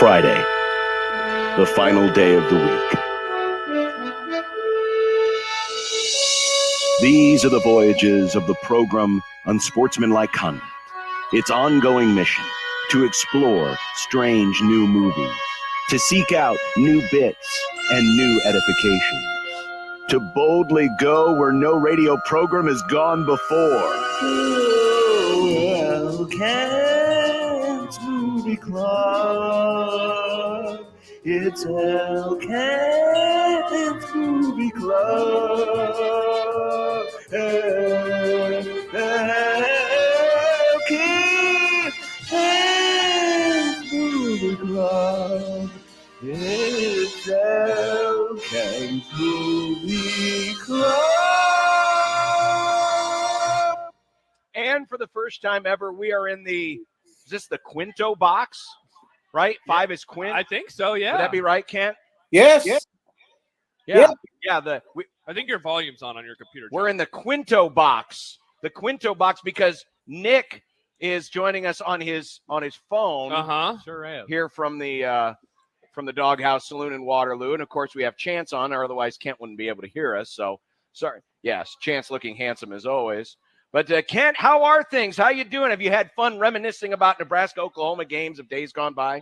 Friday, the final day of the week. These are the voyages of the program Unsportsmanlike Conduct. Its ongoing mission to explore strange new movies, to seek out new bits and new edifications, to boldly go where no radio program has gone before. Oh, Elkent's Movie Club. It's Elkent's Movie Club. Elkent's Movie Club. It's Elkent's Movie Club. And for the first time ever, we are in is this the Quinto box, right? Yeah. 5 is Quint. I think so, yeah. Would that be right, Kent? Yes. Yeah. I think your volume's on your computer. We're in the Quinto box. The Quinto box because Nick is joining us on his phone. Sure am. Here from the Doghouse Saloon in Waterloo. And, of course, we have Chance on, or otherwise Kent wouldn't be able to hear us. So, sorry. Yes, Chance looking handsome as always. But, Kent, how are things? How you doing? Have you had fun reminiscing about Nebraska-Oklahoma games of days gone by?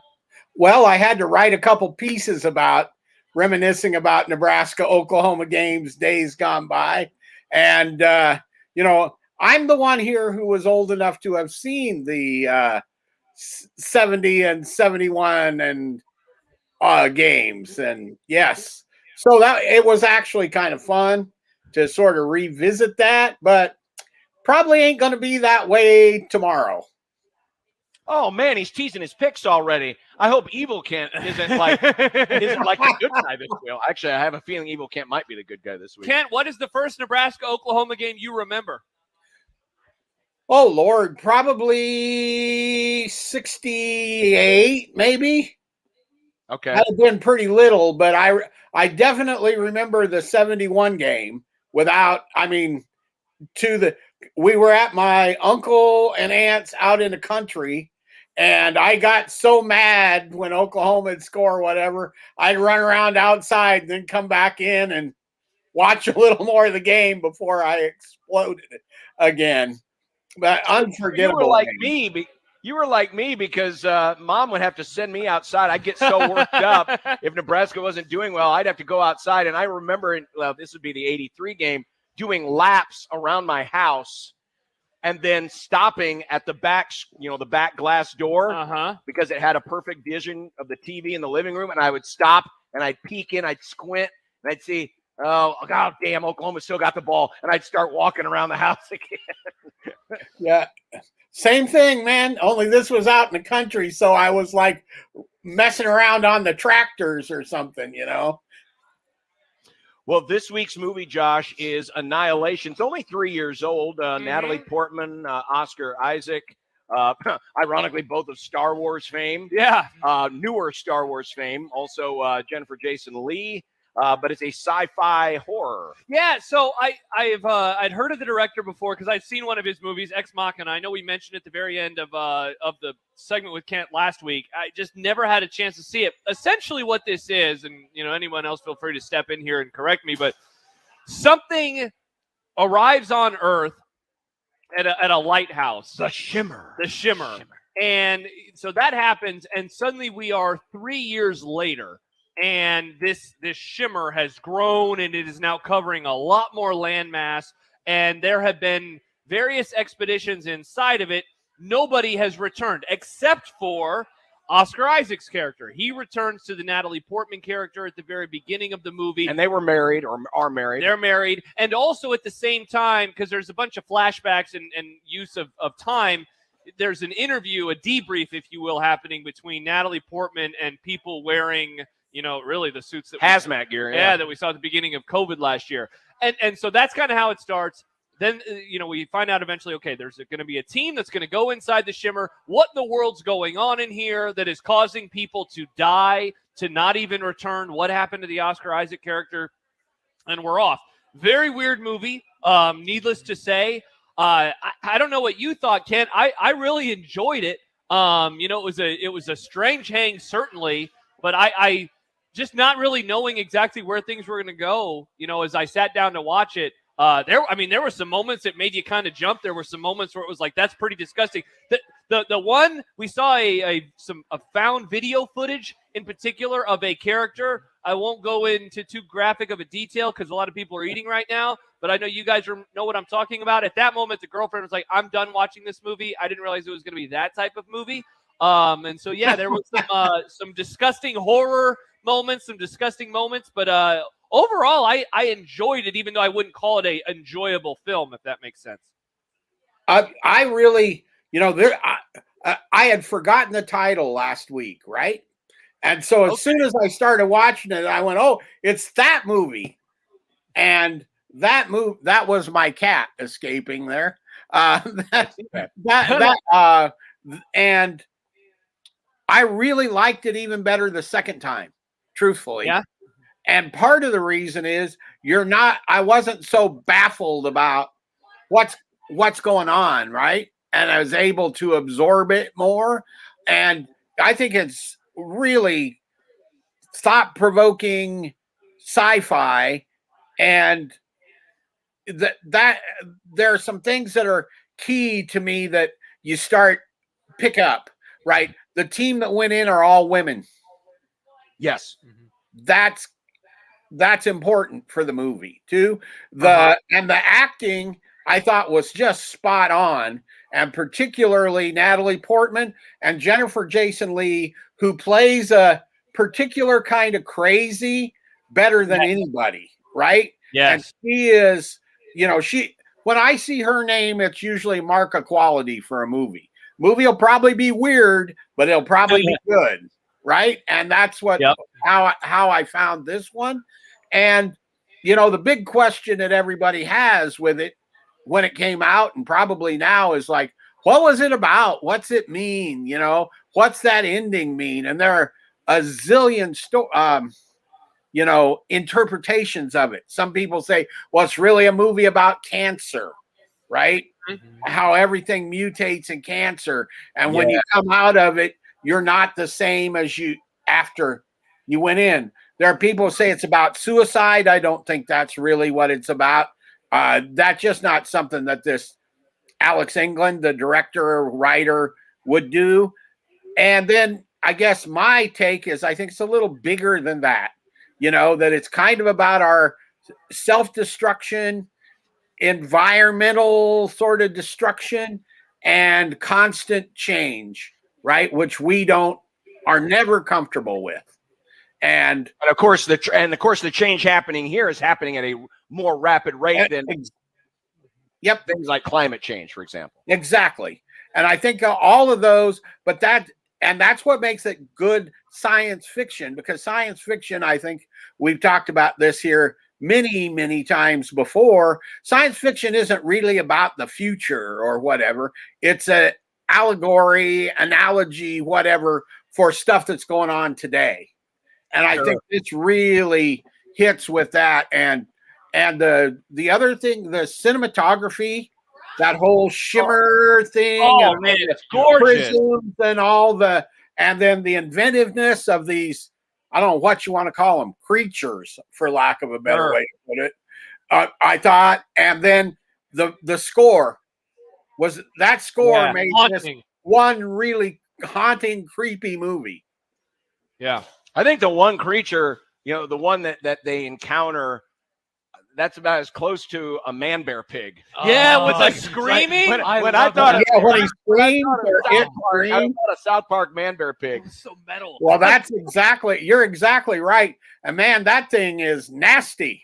Well, I had to write a couple pieces about reminiscing about Nebraska-Oklahoma games days gone by. And, I'm the one here who was old enough to have seen the 70 and 71 and games. And, yes, so that it was actually kind of fun to sort of revisit that. But probably ain't going to be that way tomorrow. Oh, man, he's teasing his picks already. I hope Evil Kent isn't like the good guy this week. Actually, I have a feeling Evil Kent might be the good guy this week. Kent, what is the first Nebraska-Oklahoma game you remember? Oh, Lord, probably 68, maybe. Okay. I'd have been pretty little, but I definitely remember the 71 game we were at my uncle and aunt's out in the country, and I got so mad when Oklahoma would score whatever, I'd run around outside and then come back in and watch a little more of the game before I exploded again. But unforgettable. You were like me because Mom would have to send me outside. I'd get so worked up if Nebraska wasn't doing well. I'd have to go outside, and I remember this would be the 83 game, doing laps around my house and then stopping at the back, the back glass door because it had a perfect vision of the TV in the living room. And I would stop and I'd peek in, I'd squint, and I'd see, oh, God damn, Oklahoma still got the ball. And I'd start walking around the house again. Yeah. Same thing, man. Only this was out in the country. So I was like messing around on the tractors or something, Well, this week's movie, Josh, is Annihilation. It's only 3 years old. Natalie Portman, Oscar Isaac, ironically, both of Star Wars fame. Yeah. Newer Star Wars fame. Also, Jennifer Jason Leigh. But it's a sci-fi horror. Yeah, so I'd heard of the director before because I'd seen one of his movies, Ex Machina. I know we mentioned at the very end of the segment with Kent last week. I just never had a chance to see it. Essentially what this is, and anyone else feel free to step in here and correct me, but something arrives on Earth at a lighthouse. The Shimmer. And so that happens, and suddenly we are 3 years later. And this shimmer has grown, and it is now covering a lot more landmass. And there have been various expeditions inside of it. Nobody has returned except for Oscar Isaac's character. He returns to the Natalie Portman character at the very beginning of the movie. And they were married or are married. They're married. And also at the same time, because there's a bunch of flashbacks and use of time, there's an interview, a debrief, if you will, happening between Natalie Portman and people wearing really the suits that hazmat gear, that we saw at the beginning of COVID last year. And so that's kind of how it starts. Then, we find out eventually, okay, there's going to be a team that's going to go inside the Shimmer. What in the world's going on in here that is causing people to die, to not even return? What happened to the Oscar Isaac character? And we're off. Very weird movie, needless to say. I don't know what you thought, Ken. I really enjoyed it. It was a strange hang, certainly, but I just not really knowing exactly where things were going to go. As I sat down to watch it, there were some moments that made you kind of jump. There were some moments where it was like, that's pretty disgusting. The one we saw a found video footage in particular of a character. I won't go into too graphic of a detail because a lot of people are eating right now, but I know you guys know what I'm talking about. At that moment, the girlfriend was like, I'm done watching this movie. I didn't realize it was going to be that type of movie. And so, yeah, there was some disgusting horror moments, some disgusting moments, but overall, I enjoyed it, even though I wouldn't call it a enjoyable film, if that makes sense. I really, I had forgotten the title last week, right? And so as soon as I started watching it, I went, "Oh, it's that movie," and that was my cat escaping there. And I really liked it even better the second time, truthfully. Yeah. And part of the reason is I wasn't so baffled about what's going on, right? And I was able to absorb it more. And I think it's really thought-provoking sci-fi, and that there are some things that are key to me that you pick up, right? The team that went in are all women. Yes. That's important for the movie too. And the acting I thought was just spot on, and particularly Natalie Portman and Jennifer Jason Leigh, who plays a particular kind of crazy better than anybody, right? Yes. And she is, when I see her name, it's usually mark of quality for a movie. Movie will probably be weird, but it'll probably be good, right? And that's how I found this one. And the big question that everybody has with it when it came out, and probably now, is like, what was it about? What's it mean? What's that ending mean? And there are a zillion interpretations of it. Some people say, well, it's really a movie about cancer, right? Mm-hmm. How everything mutates in cancer, and when you come out of it, you're not the same as you after you went in. There are people who say it's about suicide. I don't think that's really what it's about. That's just not something that this Alex England, the director or writer, would do. And then I guess my take is I think it's a little bigger than that, that it's kind of about our self-destruction, environmental sort of destruction, and constant change, right? Which we are never comfortable with. And of course, the change happening here is happening at a more rapid rate than things like climate change, for example. Exactly. And I think all of those, and that's what makes it good science fiction, because science fiction, I think we've talked about this here many, many times before. Science fiction isn't really about the future or whatever. It's an allegory, analogy, whatever, for stuff that's going on today. And I think this really hits with that. And the other thing, the cinematography, that whole shimmer thing, and man, it's gorgeous, and then the inventiveness of these, I don't know what you want to call them, creatures, for lack of a better way to put it. I thought, and then the score made haunting. this one really haunting, creepy movie. Yeah. I think the one creature, the one that they encounter, that's about as close to a man bear pig. Yeah, with the screaming. When I thought he screamed, I thought a South Park man bear pig. So metal. Well, you're exactly right. And man, that thing is nasty.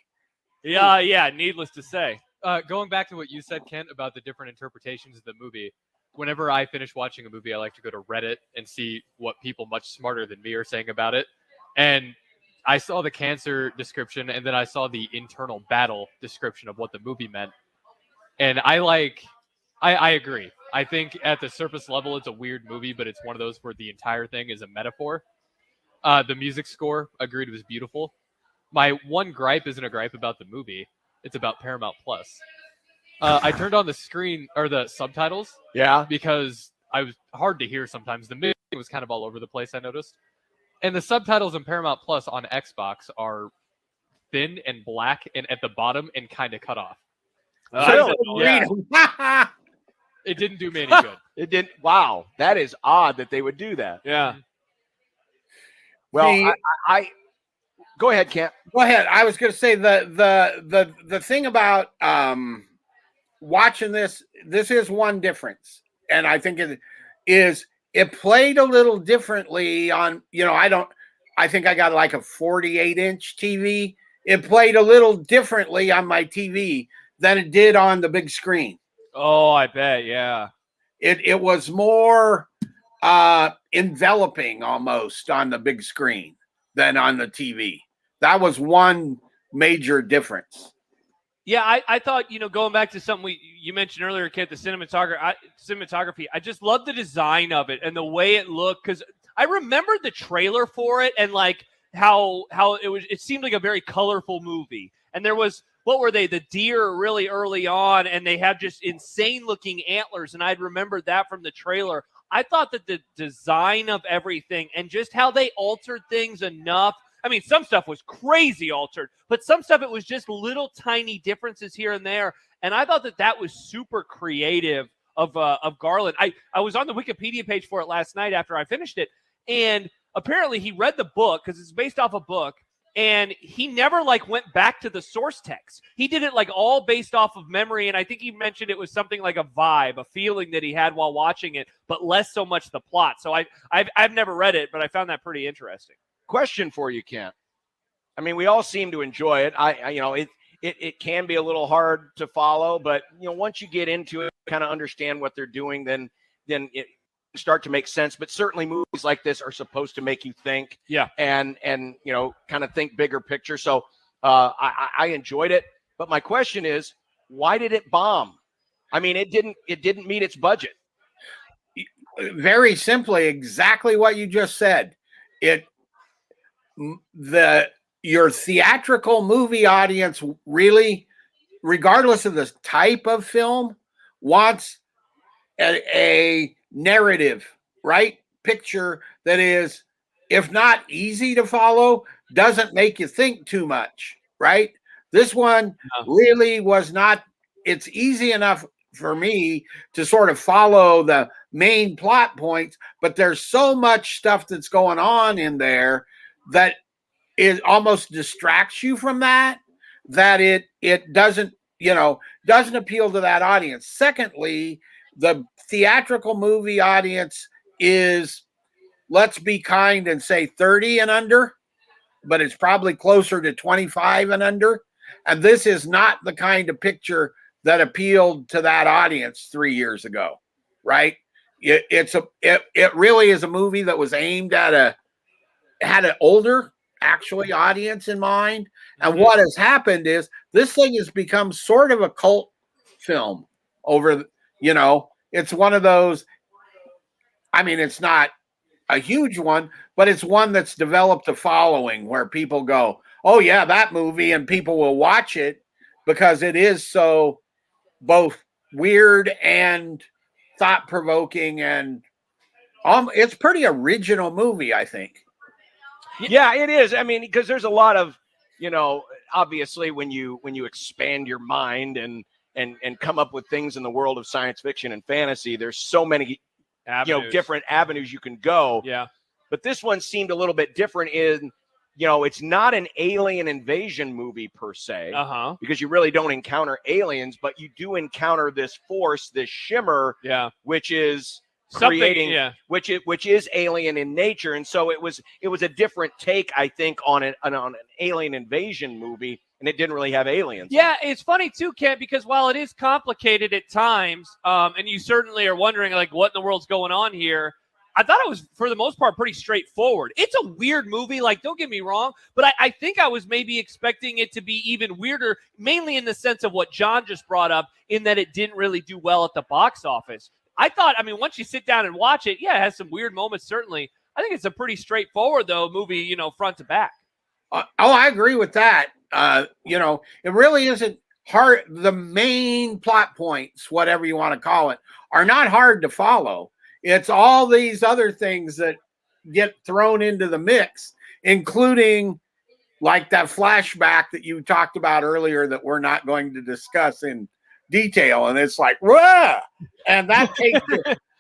Yeah. Needless to say. Going back to what you said, Kent, about the different interpretations of the movie. Whenever I finish watching a movie, I like to go to Reddit and see what people much smarter than me are saying about it. And I saw the cancer description, and then I saw the internal battle description of what the movie meant. And I agree. I think at the surface level, it's a weird movie, but it's one of those where the entire thing is a metaphor. The music score, agreed, was beautiful. My one gripe isn't a gripe about the movie. It's about Paramount Plus. I turned on the screen or the subtitles. Yeah. Because I was hard to hear sometimes. The music was kind of all over the place, I noticed. And the subtitles in Paramount Plus on Xbox are thin and black and at the bottom and kind of cut off. Really? Read 'em. It didn't do me any good. It didn't. Wow, that is odd that they would do that. Yeah. Well, The- I go ahead, Kent. Go ahead. I was going to say the thing about watching this is one difference, and I think it is it played a little differently on. I think I got like a 48-inch TV. It played a little differently on my TV than it did on the big screen. Oh, I bet. Yeah. It was more enveloping almost on the big screen than on the TV. That was one major difference. Yeah, I thought, going back to something you mentioned earlier, Kent, the cinematography, I just love the design of it and the way it looked, because I remembered the trailer for it and like how it seemed like a very colorful movie. And there was, what were they, the deer really early on, and they have just insane looking antlers, and I'd remembered that from the trailer. I thought that the design of everything and just how they altered things enough. I mean, some stuff was crazy altered, but some stuff, it was just little tiny differences here and there. And I thought that was super creative of Garland. I was on the Wikipedia page for it last night after I finished it. And apparently he read the book, because it's based off a book, and he never went back to the source text. He did it all based off of memory. And I think he mentioned it was something like a vibe, a feeling that he had while watching it, but less so much the plot. So I've never read it, but I found that pretty interesting. Question for you, Kent. I mean, we all seem to enjoy it. It can be a little hard to follow, but once you get into it, kind of understand what they're doing, then it start to make sense. But certainly movies like this are supposed to make you think, and kind of think bigger picture. So I enjoyed it. But my question is, why did it bomb? I mean, it didn't meet its budget. Very simply, exactly what you just said. Your theatrical movie audience really, regardless of the type of film, wants a narrative, right? Picture that is, if not easy to follow, doesn't make you think too much, right? This one really was not. It's easy enough for me to sort of follow the main plot points, but there's so much stuff that's going on in there that it almost distracts you from that it doesn't appeal to that audience. Secondly, the theatrical movie audience is, let's be kind and say 30 and under, but it's probably closer to 25 and under. And this is not the kind of picture that appealed to that audience 3 years ago, right? It really is a movie that was aimed at had an older actually audience in mind. And what has happened is this thing has become sort of a cult film over, it's one of those, I mean, it's not a huge one, but it's one that's developed a following where people go, oh yeah, that movie, and people will watch it because it is so both weird and thought-provoking, and it's pretty original movie, I think. Yeah, it is. I mean, because there's a lot of, obviously when you expand your mind and come up with things in the world of science fiction and fantasy, there's so many, different avenues you can go. Yeah. But this one seemed a little bit different in, it's not an alien invasion movie per se, because you really don't encounter aliens, but you do encounter this force, this shimmer, which is creating, which is alien in nature. And so it was a different take, I think, on an alien invasion movie, and it didn't really have aliens. Yeah, it's funny too, Kent, because while it is complicated at times, and you certainly are wondering what in the world's going on here, I thought it was, for the most part, pretty straightforward. It's a weird movie, don't get me wrong, but I think I was maybe expecting it to be even weirder, mainly in the sense of what John just brought up, in that it didn't really do well at the box office. I thought, once you sit down and watch it, it has some weird moments, certainly. I think it's a pretty straightforward, though, movie, front to back. I agree with that. It really isn't hard. The main plot points, whatever you want to call it, are not hard to follow. It's all these other things that get thrown into the mix, including like that flashback that you talked about earlier that we're not going to discuss in detail. And it's like, whoa! And that takes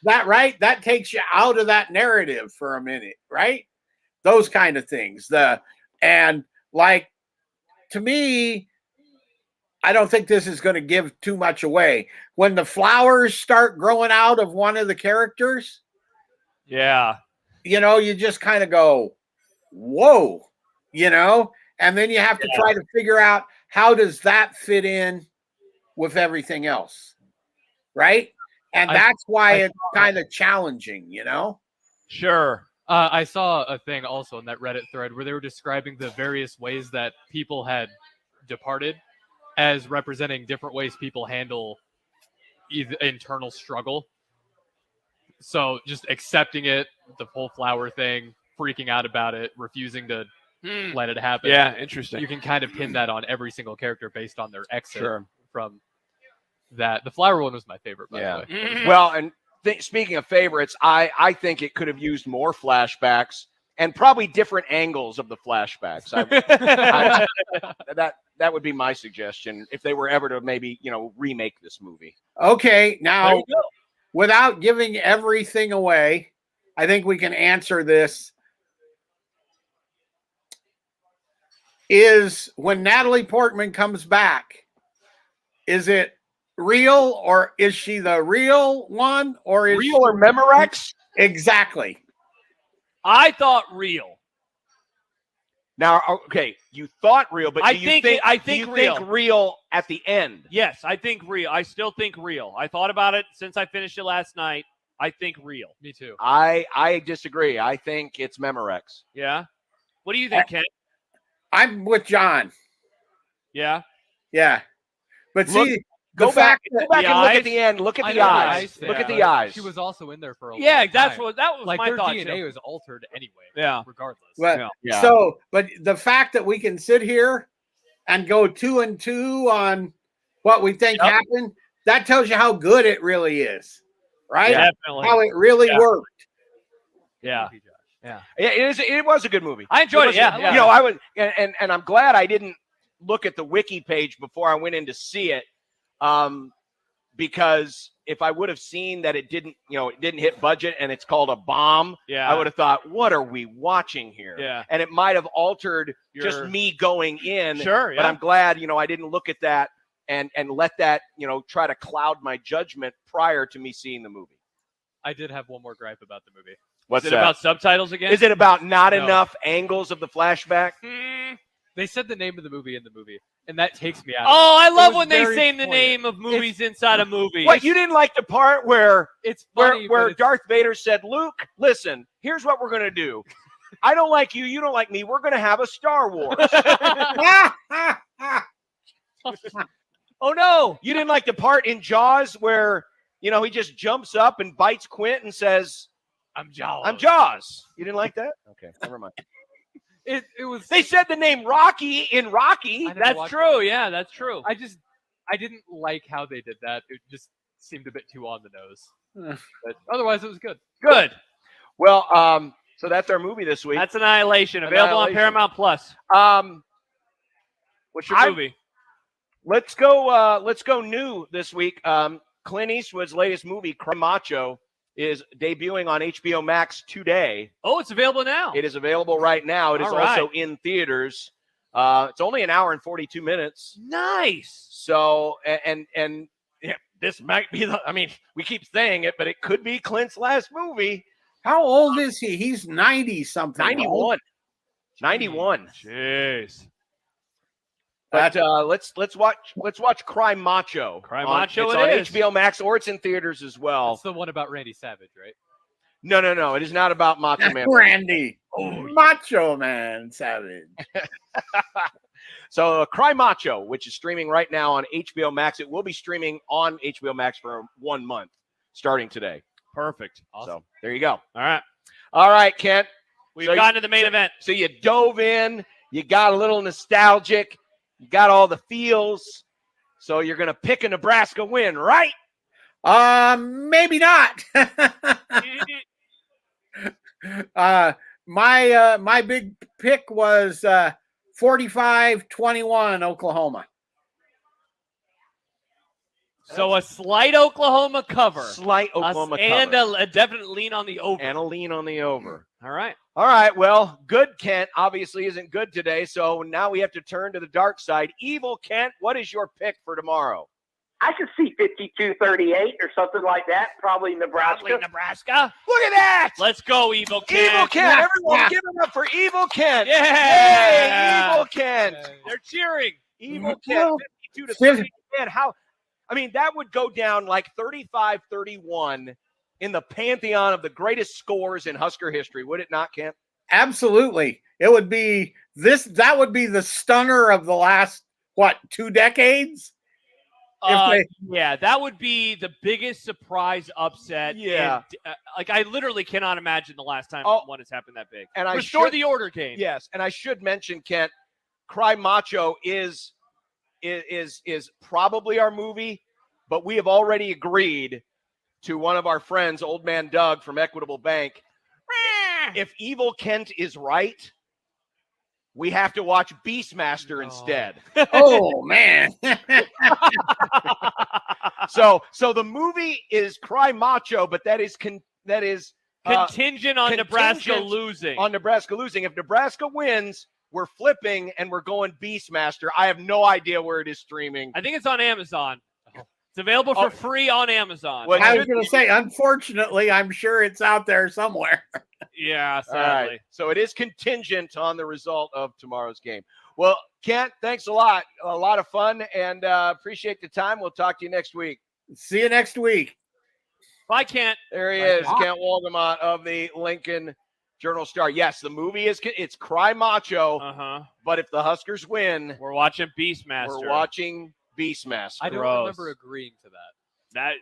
that takes you out of that narrative for a minute, right? Those kind of things. And like, to me, I don't think this is going to give too much away. When the flowers start growing out of one of the characters, Yeah. you just kind of go, whoa, and then you have to try to figure out how does that fit in with everything else, right? And that's why it's kind of challenging, Sure. I saw a thing also in that Reddit thread where they were describing the various ways that people had departed as representing different ways people handle internal struggle. So just accepting it, the whole flower thing, freaking out about it, refusing to let it happen. Yeah, interesting. You can kind of pin that on every single character based on their exit Sure. from that. The flower one was my favorite, by the way. Well, and speaking of favorites, I think it could have used more flashbacks and probably different angles of the flashbacks. That would be my suggestion if they were ever to maybe remake this movie. Okay, There now you go. without giving everything away, I think we can answer this. Is when Natalie Portman comes back, is it real, or is she the real one, or is Real or Memorex? exactly? I thought real. Now, okay, you thought real, but I do you think think, it- I do think you real. think real at the end? Yes, I think real. I still think real. I thought about it since I finished it last night. I think real. Me too. I disagree. I think it's Memorex. Yeah. What do you think, Ken? I'm with John. Yeah. Yeah, but Look, see, Go the back, fact that go back the and look eyes- at the end. Look at I the know eyes. thing, Look at the but eyes. She was also in there for a Yeah, long that time. was Like my their thought. DNA too. was altered anyway. Yeah. Regardless. But Yeah. so, but the fact that we can sit here and go 2 and 2 on what we think Yep. happened, that tells you how good it really is, right? Yeah, definitely. How it really Yeah. worked. Yeah. Yeah, it was a good movie. I enjoyed it. was- Yeah. You know, I was, and I'm glad I didn't look at the wiki page before I went in to see it, because if I would have seen that it didn't hit budget and it's called a bomb, Yeah. I would have thought, what are we watching here? Yeah. And it might have altered just Your- me going in. Sure. Yeah. But I'm glad, I didn't look at that and let that, try to cloud my judgment prior to me seeing the movie. I did have one more gripe about the movie. What's Is it that? about subtitles again? Is it about not No. enough angles of the flashback? They said the name of the movie in the movie, and that takes me out. Oh, I It love was when they very say the poignant. name of movies inside a movie. What, you didn't like the part where It's funny, where but it's- Darth Vader said, Luke, listen, here's what we're going to do. I don't like you. You don't like me. We're going to have a Star Wars. Oh no! You didn't like the part in Jaws where, he just jumps up and bites Quint and says, I'm Jaws. I'm Jaws. You didn't like that? Okay, never mind. It was. They said the name Rocky in Rocky. I never That's watched true. it. Yeah, that's true. I didn't like how they did that. It just seemed a bit too on the nose. But otherwise, it was good. Good. Well, so that's our movie this week. That's Annihilation. Available on Annihilation. Paramount Plus. What's your I- movie? Let's go new this week. Clint Eastwood's latest movie, Cry Macho, is debuting on HBO Max today. Oh, it's available now. It is available right now. It is All right. also in theaters. It's only an hour and 42 minutes. Nice. So, and yeah, this might be we keep saying it, but it could be Clint's last movie. How old is he? He's 90 something. 91. 91. Jeez. But let's watch Cry Macho. Cry Macho It's it on is. HBO Max, or it's in theaters as well. It's the one about Randy Savage, right? No. It is not about Macho Man. Randy. Macho Man Savage. So Cry Macho, which is streaming right now on HBO Max. It will be streaming on HBO Max for 1 month, starting today. Perfect. So there you go. All All right, Kent. We've So gotten to the main event. So you dove in. You got a little nostalgic. You got all the feels. So you're going to pick a Nebraska win, right? Maybe not. My big pick was 45-21 Oklahoma. So a slight Oklahoma cover. Slight Oklahoma and cover. a definite lean on the over. And a lean on the over. All right. All right. Well, good Kent obviously isn't good today, so now we have to turn to the dark side. Evil Kent, what is your pick for tomorrow? I could see 52-38 or something like that. Probably Nebraska. Probably Nebraska. Look at that! Let's go, Evil Kent. Evil Kent! Everyone give it up for Evil Kent! Yeah! Yay, Evil Kent! They're cheering. Evil Kent, 52-38. Man, how? I mean, that would go down like 35-31 in the pantheon of the greatest scores in Husker history, would it not, Kent? Absolutely. It would be this. That would be the stunner of the last, 2 decades? Yeah, that would be the biggest surprise upset. Yeah. And, I literally cannot imagine the last time one has happened that big. And Restore the order game. Yes, and I should mention, Kent, Cry Macho is probably our movie, but we have already agreed to one of our friends, Old Man Doug from Equitable Bank. If Evil Kent is right, we have to watch Beastmaster instead. Oh, man. So the movie is Cry Macho, but that is contingent on Nebraska losing. On Nebraska losing. If Nebraska wins, we're flipping and we're going Beastmaster. I have no idea where it is streaming. I think it's on Amazon. It's available for free on Amazon. Well, I was going to say, unfortunately, I'm sure it's out there somewhere. Yeah, sadly. All right. So it is contingent on the result of tomorrow's game. Well, Kent, thanks a lot. A lot of fun, and appreciate the time. We'll talk to you next week. See you next week. Bye, Kent. There he is, Kent Wolgamott of the Lincoln Journal-Star. Yes, the movie it's Cry Macho, but if the Huskers win, we're watching Beastmaster. We're watching Beastmaster. I don't remember agreeing to that.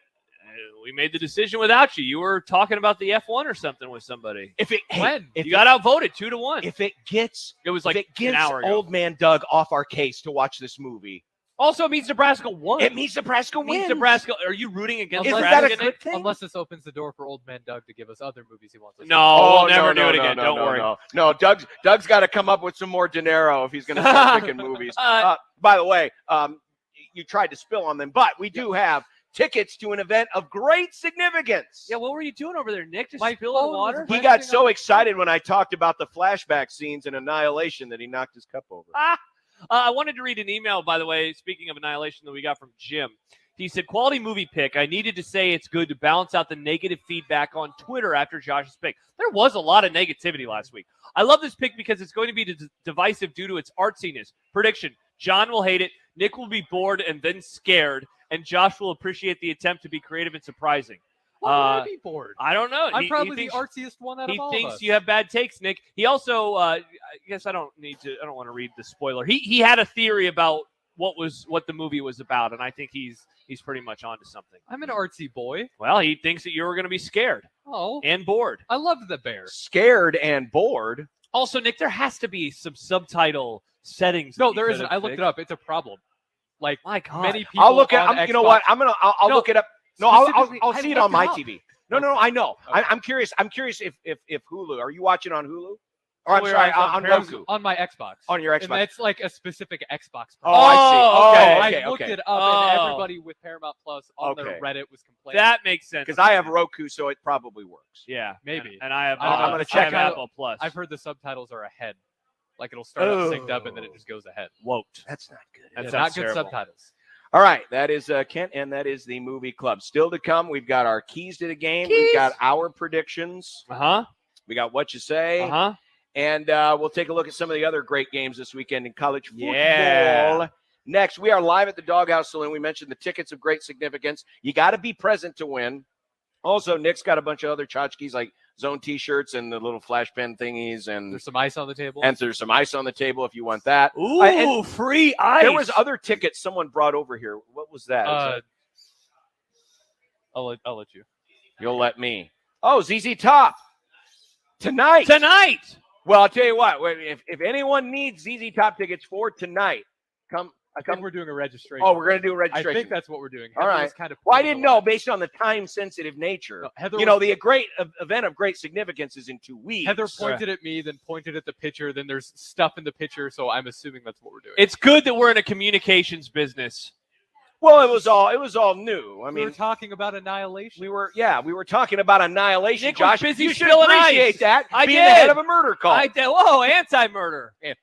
We made the decision without you. You were talking about the F1 or something with somebody. If you got outvoted 2-1. If it gets an hour ago. Old Man Doug off our case to watch this movie. Also, it means Nebraska won. It means Nebraska wins. Nebraska. Are you rooting against Isn't Nebraska? that a good thing? Unless this opens the door for Old Man Doug to give us other movies he wants us to we'll never do it again. Don't worry. No, Doug's got to come up with some more dinero if he's going to start picking movies. By the way, you tried to spill on them, but we do have tickets to an event of great significance. Yeah, what were you doing over there, Nick? Just spilling water? He got so excited when I talked about the flashback scenes in Annihilation that he knocked his cup over. I wanted to read an email, by the way, speaking of Annihilation, that we got from Jim. He said, quality movie pick. I needed to say it's good to balance out the negative feedback on Twitter after Josh's pick. There was a lot of negativity last week. I love this pick because it's going to be divisive due to its artsiness. Prediction, John will hate it, Nick will be bored and then scared, and Josh will appreciate the attempt to be creative and surprising. Why would I be bored? I don't know. I'm probably the artsiest one out of all of us. He thinks you have bad takes, Nick. He also, I guess I don't want to read the spoiler. He had a theory about what the movie was about, and I think he's pretty much onto something. I'm an artsy boy. Well, he thinks that you were going to be scared. Oh. And bored. I love the bear. Scared and bored. Also, Nick, there has to be some subtitle settings. No, there isn't. I looked it up. It's a problem. Like, my God. Many people. I'll look at. Xbox, you know what? I'll look it up. No, I'll see it on my TV. No, I know. Okay. I'm curious. I'm curious if Hulu. Are you watching on Hulu? Or I'm sorry, on Roku. On my Xbox. On your Xbox. And that's like a specific Xbox. Oh, I see. I looked it up, and everybody with Paramount Plus on their Reddit was complaining. That makes sense. Because I have Roku, so it probably works. Yeah, maybe. And I have. I'm going to check it out. Apple Plus. I've heard the subtitles are ahead. Like it'll start up synced up, and then it just goes ahead. Whoa, that's not good. That's not good subtitles. All right, that is Kent, and that is the movie club. Still to come, we've got our keys to the game. We've got our predictions. We got what you say. And we'll take a look at some of the other great games this weekend in college football. Yeah. Next, we are live at the Doghouse Saloon. We mentioned the tickets of great significance. You got to be present to win. Also, Nick's got a bunch of other tchotchkes like Zone T-shirts and the little flash pen thingies. And there's some ice on the table. And there's some ice on the table if you want that. Ooh, free ice. There was other tickets someone brought over here. What was that? I'll let you. You'll let me. Oh, ZZ Top. Tonight. Tonight. Well, I'll tell you what. If anyone needs ZZ Top tickets for tonight, come I think we're doing a registration. Oh, we're going to do a I registration. think that's what we're doing. All Heather right. was kind of Well, I pulling didn't the know line. based on the time-sensitive nature. No, Heather You know, was- the great event of great significance is in 2 weeks. Heather pointed at me, then pointed at the pitcher. Then there's stuff in the pitcher, so I'm assuming that's what we're doing. It's good that we're in a communications business. Well, it was all new. I we were mean, talking about Annihilation. we were talking about Annihilation. Nick was Josh, busy you should spilling appreciate ice. that. I being did. the head of a murder call. I did. Whoa, anti-murder. Say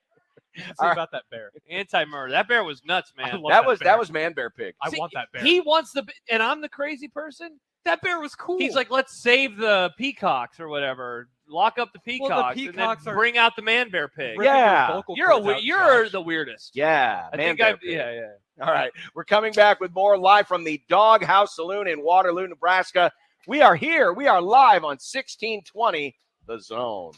All right. about that bear. Anti-murder. That bear was nuts, I man. love that was bear. Man Bear Pig. I See, want that bear. He wants and I'm the crazy person. That bear was cool. He's like, let's save the peacocks or whatever. Lock up the peacocks, peacocks and then are- bring out the man bear pig. Ripping your Yeah. vocal You're cords out, you're Josh. the weirdest. Yeah, I Man think Bear I've Pig. yeah. All right, we're coming back with more live from the Dog House Saloon in Waterloo, Nebraska. We are here. We are live on 1620 The Zone.